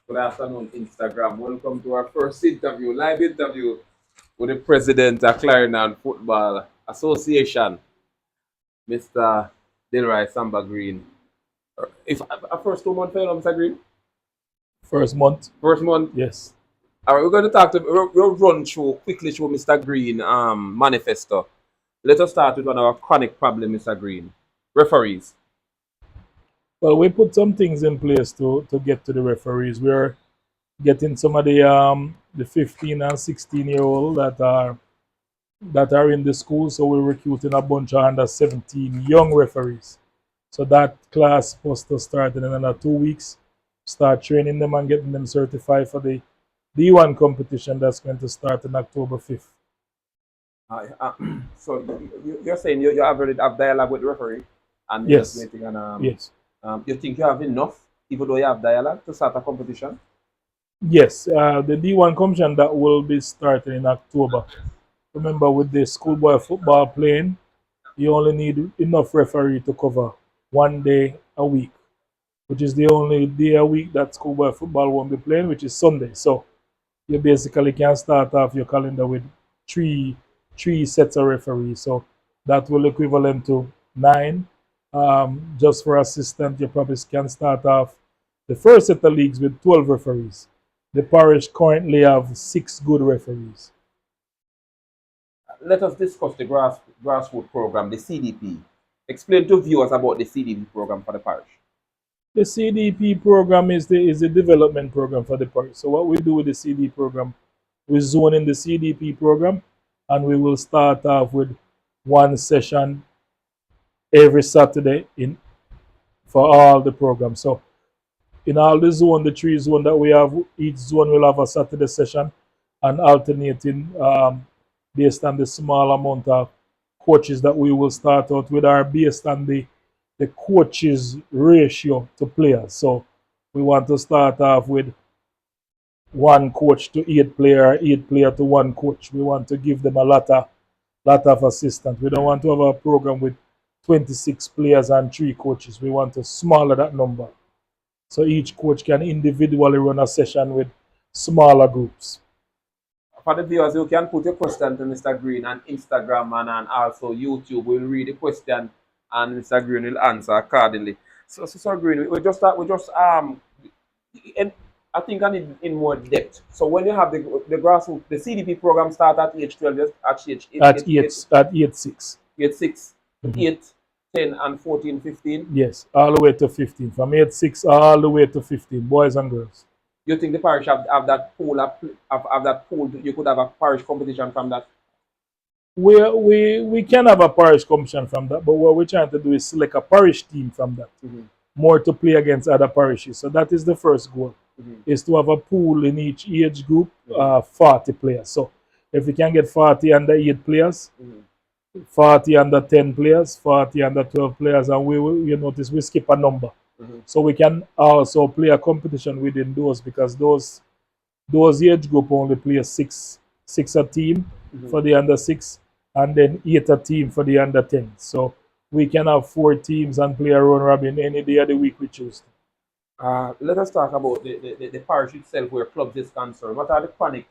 Good afternoon, Instagram. Welcome to our first interview, live interview with the president of Clarendon Football Association, Mr. Dilroy Samba Green. If a first 2 month fellow, Mr. Green? First month, First month. yes. All right, we're going to talk to we'll run through quickly through Mr. Green manifesto. Let us start with one of our chronic problem, Mr. Green. Referees. Well, we put some things in place to get to the referees. We're getting some of the 15 and 16-year-old that are in the school. So we're recruiting a bunch of under 17 young referees. So that class supposed to start in another 2 weeks. Start training them and getting them certified for the D1 competition that's going to start on October 5th. So you're saying you already have dialogue with the referee and you're just Yes, waiting on yes. you think you have enough, even though you have dialogue, to start a competition? Yes, the D1 competition that will be starting in October. Remember, with the schoolboy football playing, you only need enough referee to cover 1 day a week, which is the only day a week that schoolboy football won't be playing, which is Sunday. So you basically can start off your calendar with three three sets of referees. So that will equivalent to nine. Just for assistant, you probably can start off the first set of leagues with 12 referees. The parish currently have six good referees. Let us discuss the grassroots program, the CDP. Explain to viewers about the CDP program for the parish. The CDP program is the development program for the parish. So what we do with the CD program, we zone in the CDP program, and we will start off with one session every Saturday in for all the programs. So in all the zone, the three zone that we have, each zone will have a Saturday session and alternating based on the small amount of coaches that we will start out with are based on the coaches ratio to players. So we want to start off with one coach to eight player to one coach. We want to give them a lot of assistance. We don't want to have a program with 26 players and three coaches. We want to smaller that number. So each coach can individually run a session with smaller groups. For the viewers, you can put your question to Mr. Green on Instagram and also YouTube. We'll read the question and Mr. Green will answer accordingly. So Green, and I think I need in more depth. So when you have the grassroots, the CDP program start at age 12, just at age At 6. age 6, Mhm. 8, 10, and 14, 15. Yes, all the way to 15. From age 6 all the way to 15, boys and girls. You think the parish have that pool have that pool? You could have a parish competition from that. We can have a parish competition from that, but what we're trying to do is select a parish team from that, Mhm, more to play against other parishes. So that is the first goal, mhm, is to have a pool in each age group, mhm, 40 players. So if we can get 40 under 8 players, mhm. 40 under 10 players, 40 under 12 players, and we will, you notice we skip a number. Mhm. So we can also play a competition within those, because those age group only play six a team Mhm. for the under six, and then eight a team for the under 10. So we can have four teams and play a round robin any day of the week we choose. Let us talk about the parish itself where clubs is concerned. What are the chronic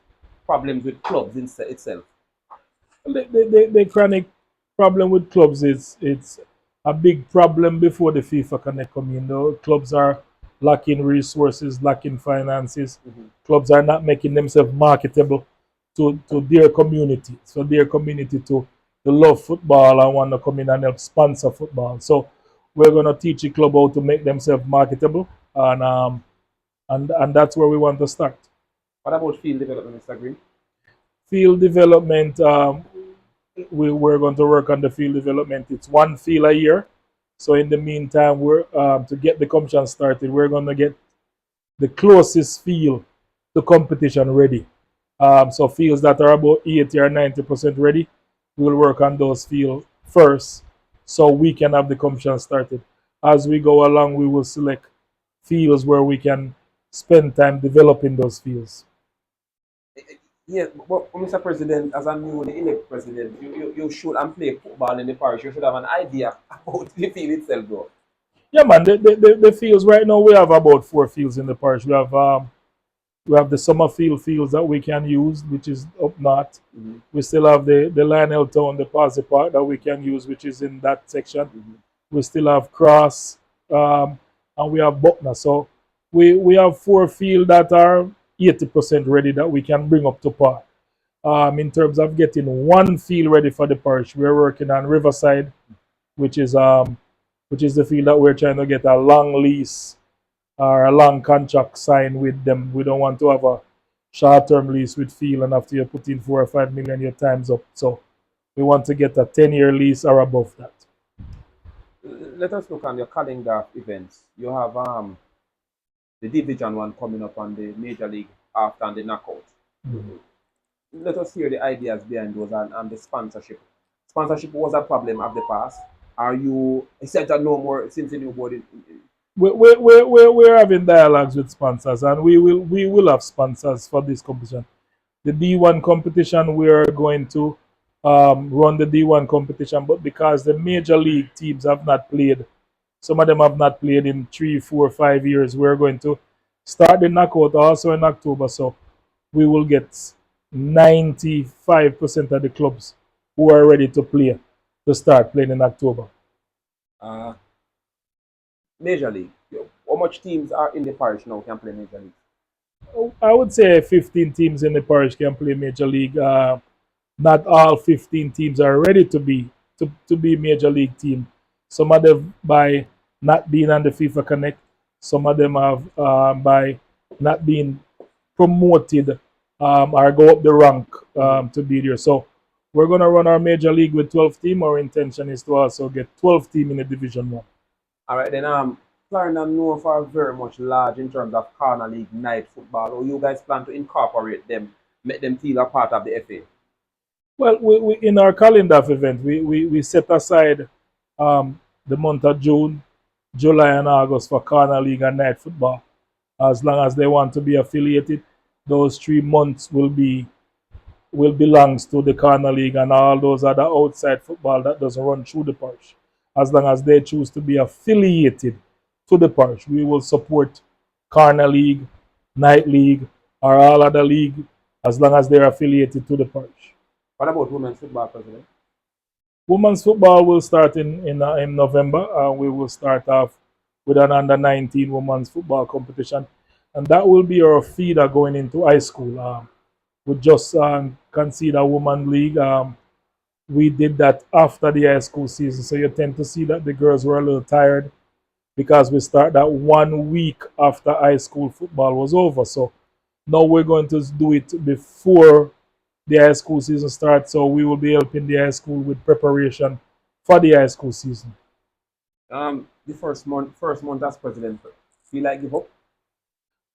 problems with clubs itself? The chronic problem with clubs is it's a big problem before the FIFA Connect come in. The clubs are lacking resources, lacking finances. Mhm. Clubs are not making themselves marketable to their community. So their community to love football and want to come in and help sponsor football. So we're gonna teach the club how to make themselves marketable, and that's where we want to start. What about field development, Mr. Green? Field development, we're going to work on the field development. It's one field a year. So in the meantime, we're to get the competition started, we're going to get the closest field to competition ready. So fields that are about 80 or 90% ready, we'll work on those fields first, so we can have the competition started. As we go along, we will select fields where we can spend time developing those fields. Yes, but Mr. President, as a newly elected president, you should and play football in the parish. You should have an idea about the field itself, though. Yeah, man. The fields right now, we have about four fields in the parish. We have We have the Summerfield fields that we can use, which is up north. Mm-hmm. We still have the Lionel Town, the Parsi Park that we can use, which is in that section. Mm-hmm. We still have Cross, and we have Buckner. So we have 4 fields that are 80% ready that we can bring up to par. In terms of getting 1 field ready for the parish, we're working on Riverside, which is the field that we're trying to get a long lease or a long contract signed with them. We don't want to have a short-term lease with field, and after you put in 4 or 5 million, your time's up. So we want to get a 10-year lease or above that. Let us look on your calendar of events. You have the Division One coming up on the Major League after the knockout. Mhm. Let us hear the ideas behind those and the sponsorship. Sponsorship was a problem of the past. Are you except that no more since the new board? We're having dialogues with sponsors, and we will have sponsors for this competition. The D1 competition, we're going to run the D1 competition, but because the major league teams have not played, some of them have not played in 3, 4, 5 years, we're going to start the knockout also in October. So we will get 95% of the clubs who are ready to play to start playing in October. Uh, Major League. How much teams are in the parish now can play Major League? I would say 15 teams in the parish can play major league. Not all 15 teams are ready to be major league team. Some of them by not being on the FIFA Connect. Some of them have by not being promoted or go up the rank to be there. So we're gonna run our major league with 12 team. Our intention is to also get 12 team in the Division One. All right, then Clarendon known for very much large in terms of corner league night football. Or you guys plan to incorporate them, make them feel a part of the FA? Well, we in our calendar of event, we set aside the month of June, July, and August for corner league and night football. As long as they want to be affiliated, those 3 months will belongs to the corner league and all those other outside football that doesn't run through the parish. As long as they choose to be affiliated to the parish, we will support corner league, night league, or all other league as long as they're affiliated to the parish. What about women's football, President? Women's football will start in November. We will start off with an under 19 women's football competition, and that will be our feeder going into high school. We just consider women league. We did that after the high school season, so you tend to see that the girls were a little tired because we start that 1 week after high school football was over. So now we're going to do it before the high school season starts, so we will be helping the high school with preparation for the high school season. The first month as president, feel like give up?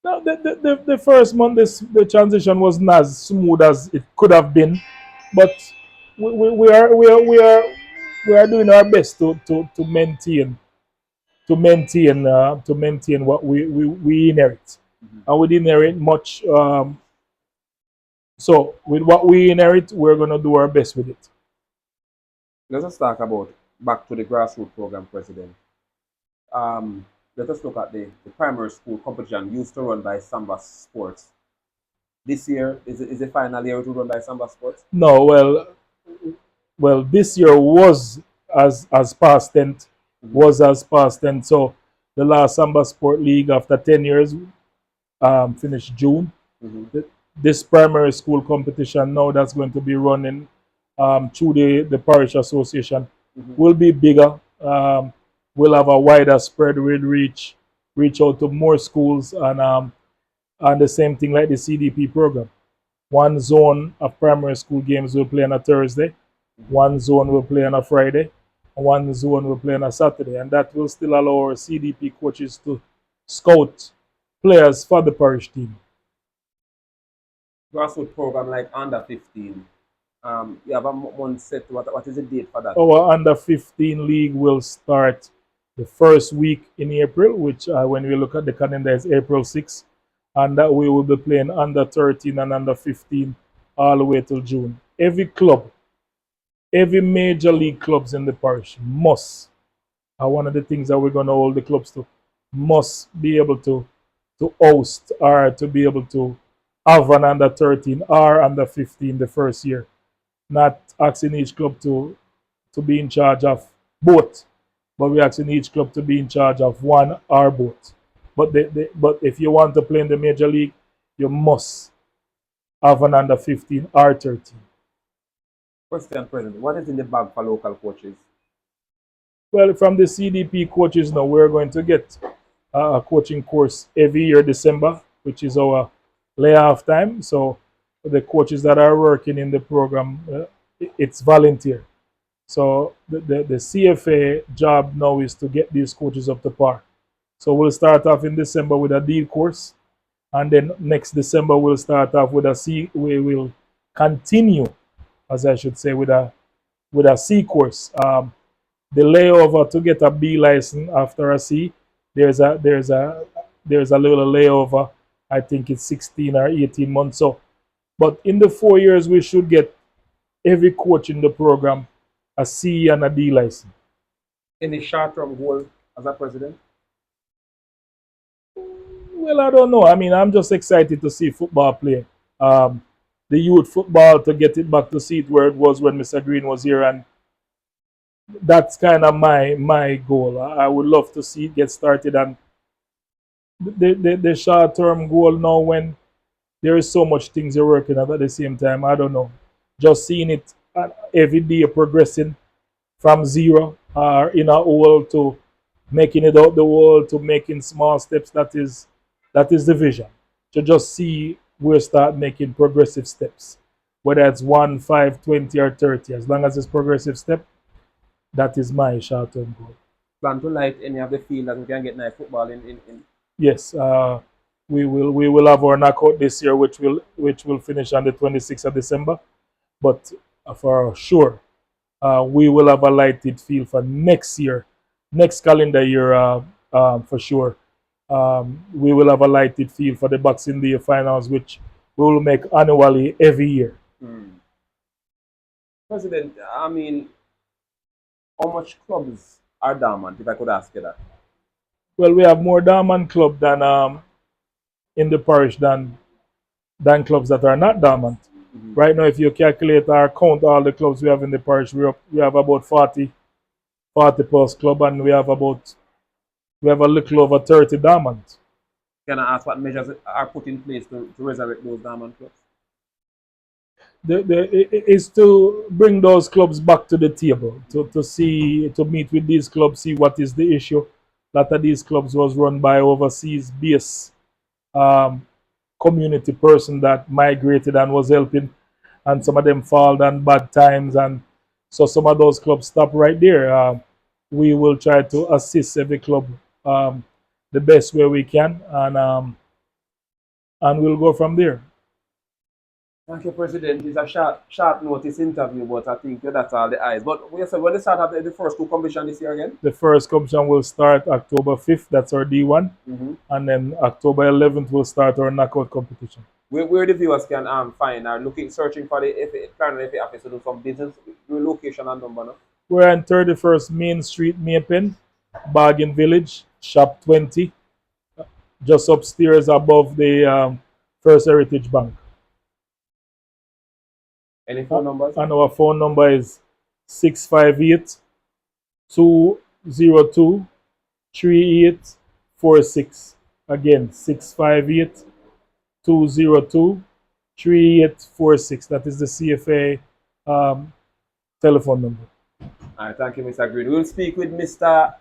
Now, the first month, the transition was not as smooth as it could have been, but we are doing our best to maintain what we inherit, Mhm. and we didn't inherit much. So with what we inherit, we're gonna do our best with it. Let us talk about back to the grassroots program, President. Um, Let us look at the primary school competition used to run by Samba Sports. This year is the final year to run by Samba Sports. No, this year was as past tense, Mhm. was as past tense. So the last Samba Sport League after 10 years finished June. Mhm. This primary school competition now that's going to be running through the parish association Mhm. will be bigger. We'll have a wider spread. We'll reach out to more schools, and the same thing like the CDP program. One zone of primary school games will play on a Thursday, Mhm. one zone will play on a Friday, and one zone will play on a Saturday, and that will still allow our CDP coaches to scout players for the parish team. Grassroots program like under 15. You have a month set. What is the date for that? Our under 15 league will start the first week in April, which when we look at the calendar is April 6th, and that we will be playing under 13 and under 15 all the way till June. Every club, every major league clubs in the parish must, one of the things that we're going to hold the clubs to, must be able to to host or to be able to have an under 13 or under 15 the first year. Not asking each club to be in charge of both, but we're asking each club to be in charge of one or both. But if you want to play in the major league, you must have an under 15 or 13. Question, President. What is in the bag for local coaches? Well, from the CDP coaches now, we're going to get a coaching course every year, December, which is our layoff time. So the coaches that are working in the program, it's volunteer. So the CFA job now is to get these coaches up to par. So we'll start off in December with a D course, and then next December we'll start off with a C. We will continue, as I should say, with a C course. The layover to get a B license after a C, there's a little layover. I think it's 16 or 18 months. So, but in the 4 years we should get every coach in the program a C and a D license. Any short-term goal as a president? Well, I don't know. I mean, I'm just excited to see football play. Um, the youth football to get it back to see it where it was when Mr. Green was here, and that's kind of my goal. I would love to see it get started, and the short term goal now when there is so much things you're working at the same time. I don't know. Just seeing it every day progressing from zero in a hole to making it out the wall to making small steps. That is the vision. To just see we start making progressive steps, whether it's 1, 5, 20, or 30. As long as it's progressive step, that is my short term goal. Plan to light any of the field that we can get nice football in. Yes, we will have our knockout this year, which will finish on the 26th of December. But for sure, we will have a lighted field for next year, next calendar year, for sure. We will have a lighted field for the Boxing Day finals, which we will make annually every year. President, I mean, how much clubs are dormant, if I could ask you that? Well, we have more dormant club than in the parish than clubs that are not dormant. Right now, if you calculate or count all the clubs we have in the parish, we have about 40 plus club, and we have a little over 30 dormant. Can I ask what measures are put in place to resurrect those dormant clubs? Is to bring those clubs back to the table, to meet with these clubs, see what is the issue. A lot of these clubs was run by overseas base community person that migrated and was helping, and some of them fall down bad times, and so some of those clubs stop right there. We will try to assist every club the best way we can, and we'll go from there. Thank you, President. It's a short notice interview, but I think that's all the eyes. But we said when they start up the first two competition this year again? The first competition will start October 5th, that's our D1, and then October 11th we'll start our knockout competition. Where the viewers can find or searching for the Clarendon FA office to do some business, your location and number now? We're on 31st Main Street, Maypen, Bargain Village, Shop 20, just upstairs above the First Heritage Bank. Any phone numbers? And our phone number is 658 202 3846. Again, 658 202 3846. That is the CFA telephone number. All right, thank you, Mr. Green. We'll speak with Mr.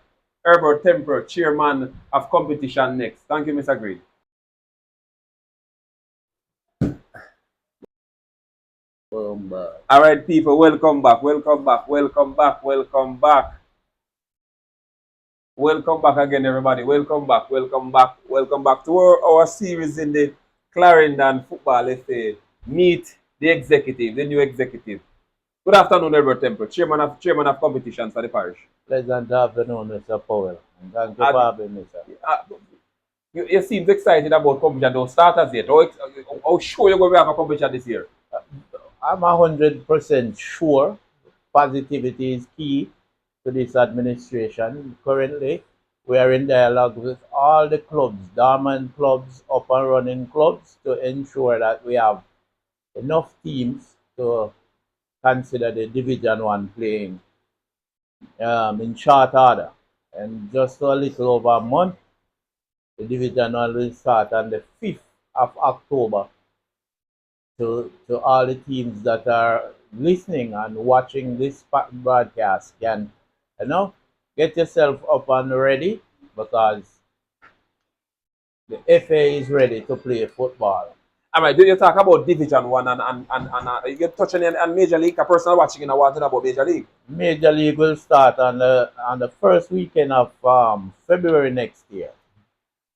Herbert Temper, Chairman of Competition, next. Thank you, Mr. Green. All right, people, welcome back, welcome back, welcome back, welcome back. Welcome back again, everybody. Welcome back, welcome back, welcome back to our series in the Clarendon Football FA. Meet the executive, the new executive. Good afternoon, Herbert Temple, chairman of competitions for the parish. Pleasant afternoon, Mr. Powell. And thank you for having me, sir. You seem excited about competition. Don't start as yet. How sure you're going to have a competition this year? I'm 100% sure positivity is key to this administration. Currently, We are in dialogue with all the clubs, dormant clubs, up and running clubs, to ensure that we have enough teams to consider the Division One playing in short order. And just a little over a month, the Division One will start on the 5th of October. To all the teams that are listening and watching this broadcast can, you know, get yourself up and ready, because the FA is ready to play football. All right, you talk about Division One and you touch on Major League. A person watching and wanting about Major League. Major League will start on the first weekend of February next year.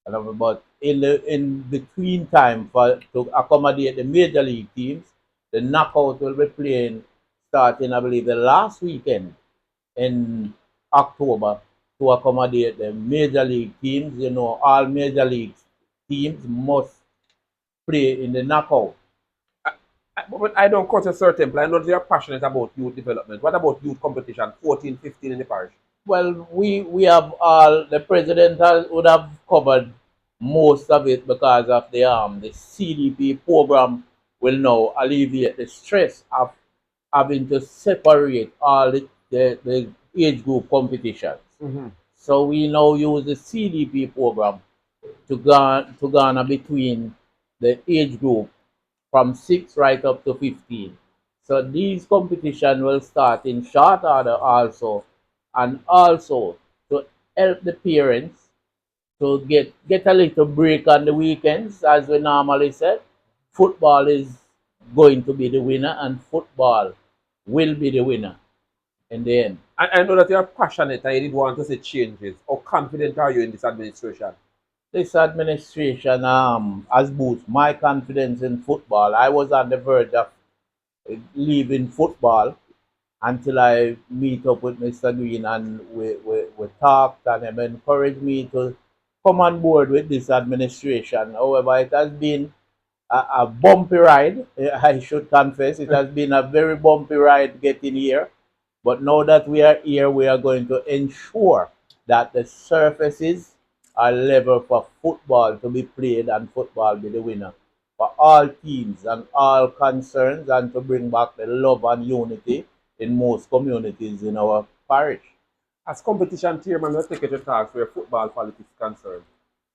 But in between time, for to accommodate the Major League teams, the knockout will be playing starting, I believe, the last weekend in October, to accommodate the Major League teams. You know, all Major League teams must play in the knockout. But I don't cut a certain plan. I know you're passionate about youth development. What about youth competition, 14, 15 in the parish? Well, we have all, the president would have covered most of it, because of the CDP program will now alleviate the stress of having to separate all the age group competitions. Mm-hmm. So we now use the CDP program to garner between the age group from 6 right up to 15. So these competition will start in short order also, and also to help the parents to get a little break on the weekends. As we normally said, football is going to be the winner, and football will be the winner in the end. I know that you're passionate and you did want to see changes. How confident are you in this administration? This administration has boosted my confidence in football. I was on the verge of leaving football until I meet up with Mr. Green, and we talked, and him encouraged me to come on board with this administration. However, it has been a bumpy ride. I should confess, it has been a very bumpy ride getting here. But now that we are here, we are going to ensure that the surfaces are level for football to be played, and football be the winner for all teams and all concerns, and to bring back the love and unity in most communities in our parish. As competition chairman, let's take it to task where football politics is concerned.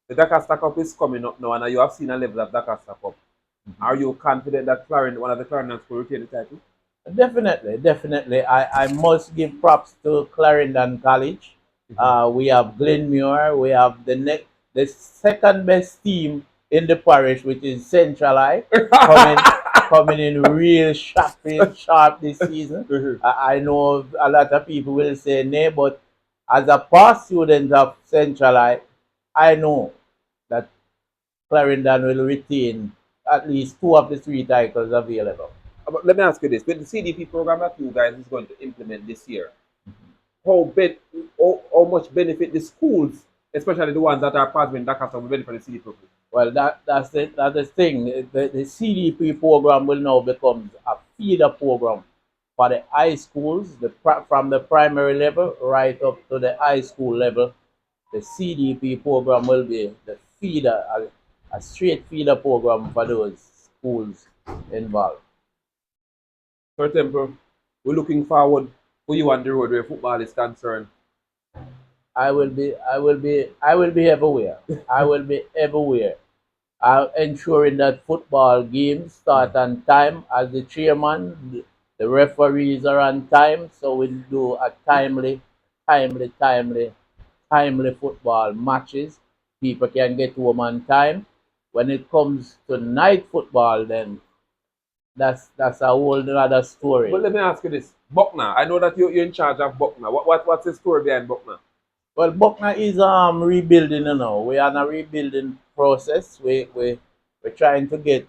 The Dakar Cup is coming up now, and you have seen a level of Dakar Cup. Are you confident that Clarendon, one of the Clarendons, will retain the title? Definitely, definitely. I must give props to Clarendon College. We have Glenmuir. We have the second best team in the parish, which is Central Eye, coming in real sharp this season. I know a lot of people will say nay, but as a past student of Central Eye, I know that Clarendon will retain at least 2 of the 3 titles available. But let me ask you this: with the CDP program that you guys is going to implement this year, how much benefit the schools, especially the ones that are partnering Dakar Cup, will benefit the CDP program? Well, that's the thing. The CDP program will now become a feeder program for the high schools, from the primary level right up to the high school level. The CDP program will be the feeder, a straight feeder program for those schools involved. For example, we're looking forward for you on the road where football is concerned. I will be everywhere. I will be everywhere. Ensuring that football games start on time. As the chairman, the referees are on time, so we'll do a timely football matches. People can get home on time. When it comes to night football, then that's a whole other story. But let me ask you this: Buckner, I know that you're in charge of Buckner. What's the story behind Buckner? Well, Buckner is rebuilding, We are in a rebuilding process. We're trying to get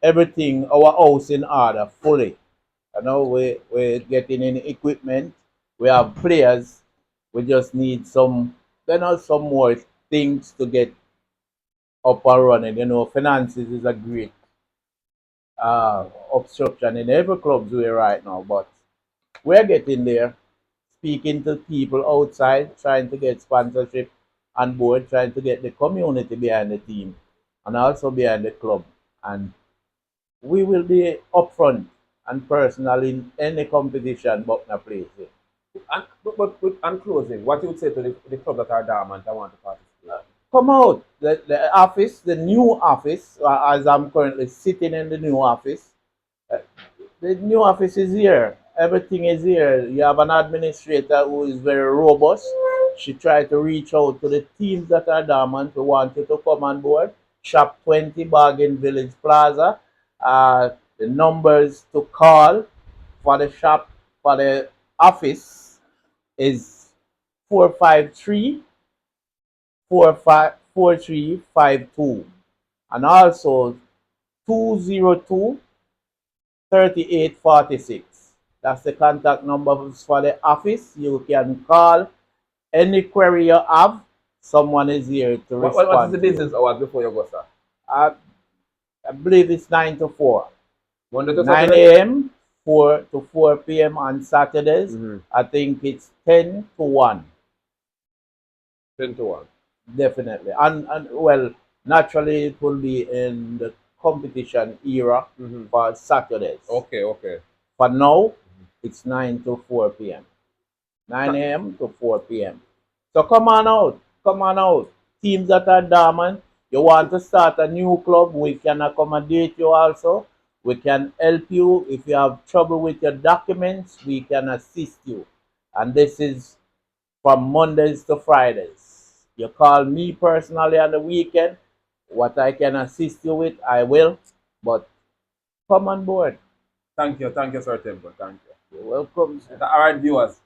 everything, our house, in order fully. We're getting in equipment. We have players. We just need some more things to get up and running. Finances is a great obstruction in every club's way right now, but we're getting there, speaking to people outside, trying to get sponsorship on board, trying to get the community behind the team and also behind the club. And we will be upfront and personal in any competition Buckner plays in. And closing, what you would say to the club that are dormant that want to participate? Come out. The office, the new office, as I'm currently sitting in the new office, uh, the new office is here. Everything is here. You have an administrator who is very robust. She tried to reach out to the teams that are dormant who wanted to come on board. Shop 20 Bargain Village Plaza. The numbers to call for the shop, for the office is 453 4352 and also 202 3846. That's the contact numbers for the office. You can call any query you have. Someone is here to respond. What is the to you. business hours before you go, sir? I believe it's 9 to 4. Monday to 9 Saturday? a.m. 4 to 4 p.m. on Saturdays. I think it's 10 to 1. 10 to 1. Definitely. And well, naturally, it will be in the competition era for Saturdays. Okay, okay. For now, it's 9 to 4 p.m. 9 a.m. to 4 p.m. So come on out. Come on out. Teams that are dormant, you want to start a new club, we can accommodate you also. We can help you. If you have trouble with your documents, we can assist you. And this is from Mondays to Fridays. You call me personally on the weekend. What I can assist you with, I will. But come on board. Thank you, sir Temple. Thank you. You're welcome, sir. All right, viewers.